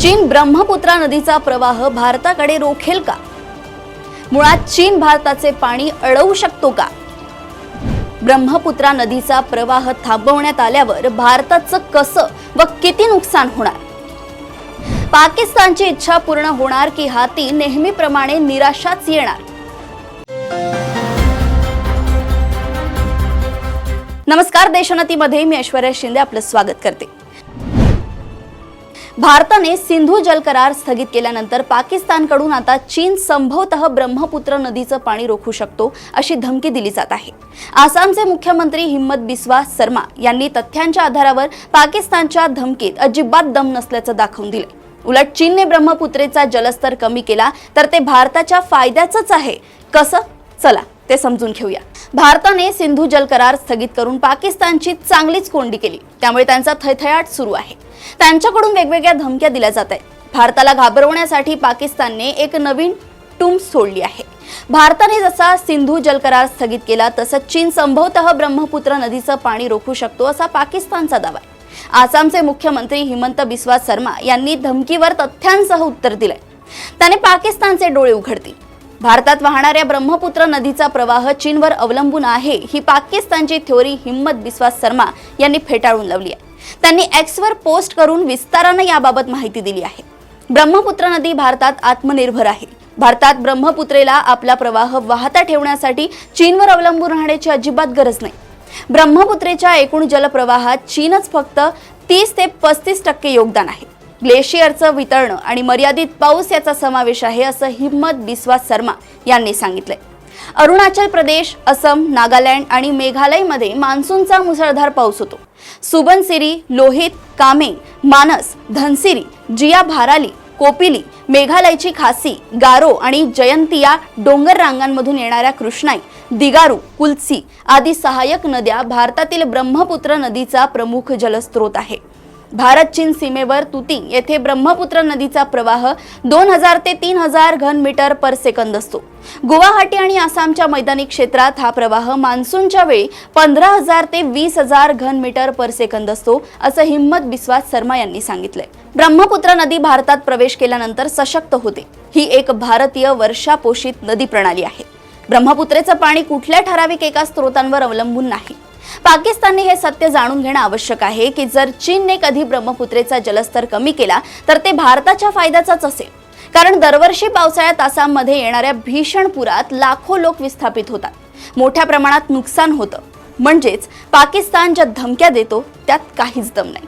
चीन ब्रह्मपुत्रा नदीचा प्रवाह भारताकडे रोखेल का? मुळात चीन भारताचे पाणी अडवू शकतो का? ब्रह्मपुत्रा नदीचा प्रवाह थांबवण्यात आल्यावर भारताचं कसं व किती नुकसान होणार? पाकिस्तानची इच्छा पूर्ण होणार की हाती नेहमीप्रमाणे निराशाच येणार? नमस्कार, देशोन्नतीमध्ये मी ऐश्वर्या शिंदे आपलं स्वागत करते। भारताने सिंधू जल करार स्थगित केल्यानंतर पाकिस्तानकडून आता चीन संभवतः ब्रह्मपुत्र नदीचं पाणी रोखू शकतो अशी धमकी दिली जात आहे। आसामचे मुख्यमंत्री हिम्मत बिस्वा शर्मा यांनी तथ्यांच्या आधारावर पाकिस्तानच्या धमकीत अजिबात दम नसल्याचं दाखवून दिले। उलट चीनने ब्रह्मपुत्रेचा जलस्तर कमी केला तर ते भारताच्या फायद्याचंच आहे। कसं? चला ते समजून घेऊया। भारताने सिंधू जल करार स्थगित करून पाकिस्तानची चांगलीच कोंडी केली, त्यामुळे त्यांचा थैथयाट सुरू आहे। त्यांच्याकडून वेगवेगळ्या धमक्या दिल्या जात आहेत। भारताला घाबरवण्यासाठी पाकिस्तानने एक नवीन टूम सोडली आहे। भारताने जसा सिंधू जल करार स्थगित केला तसं चीन संभवतः ब्रह्मपुत्र नदीचं पाणी रोखू शकतो असा पाकिस्तानचा दावा आहे। आसामचे मुख्यमंत्री हिमंत बिस्वा शर्मा यांनी धमकीवर तथ्यांसह उत्तर दिलंय। त्याने पाकिस्तानचे डोळे उघडतील। भारतात वाहणाऱ्या ब्रह्मपुत्र नदीचा प्रवाह चीनवर अवलंबून आहे ही पाकिस्तानची थ्योरी हिम्मत बिस्वा शर्मा यांनी फेटाळून लावली आहे। त्यांनी एक्सवर पोस्ट करून विस्ताराने याबाबत माहिती दिली आहे। ब्रह्मपुत्र नदी भारतात आत्मनिर्भर आहे। भारतात ब्रह्मपुत्रेला आपला प्रवाह वाहता ठेवण्यासाठी चीनवर अवलंबून राहण्याची अजिबात गरज नाही। ब्रह्मपुत्रेच्या एकूण जलप्रवाहात चीनच फक्त 30 ते 35% योगदान आहे। ग्लेशियरचं वितळणं आणि मर्यादित पाऊस याचा समावेश आहे असं हिम्मत बिस्वा शर्मा यांनी सांगितलंय। अरुणाचल प्रदेश, असम, नागालँड आणि मेघालयमध्ये मान्सूनचा मुसळधार पाऊस होतो। सुबनसिरी, लोहित, कामेंग, मानस, धनसिरी, जिया भाराली, कोपिली, मेघालयची खासी, गारो आणि जयंतिया डोंगर रांगांमधून येणाऱ्या कृष्णाई, दिगारू, कुल्सी आदी सहाय्यक नद्या भारतातील ब्रह्मपुत्र नदीचा प्रमुख जलस्रोत आहे। भारत चीन सीमेवर तुतिंग येथे ब्रह्मपुत्र नदीचा प्रवाह 2000 ते 3000 घनमीटर पर सेकंद असतो। गुवाहाटी आणि आसामच्या मैदानी क्षेत्रात हा प्रवाह मान्सूनच्या वेळी 15000 ते 20000 घनमीटर पर सेकंद असतो असं हिम्मत बिस्वा शर्मा यांनी सांगितलंय। ब्रह्मपुत्र नदी भारतात प्रवेश केल्यानंतर सशक्त होते। ही एक भारतीय वर्षापोषित नदी प्रणाली आहे। ब्रह्मपुत्रेचं पाणी कुठल्या ठराविक एका स्रोतांवर अवलंबून नाही। पाकिस्तानने हे सत्य जाणून घेणं आवश्यक आहे की जर चीनने कधी ब्रह्मपुत्रेचा जलस्तर कमी केला तर ते भारताच्या फायद्याचंच असेल। कारण दरवर्षी पावसाळ्यात आसाममध्ये येणाऱ्या भीषण पुरात लाखो लोक विस्थापित होतात। मोठ्या प्रमाणात नुकसान होतं। म्हणजेच पाकिस्तान ज्या धमक्या देतो त्यात काहीच दम नाही।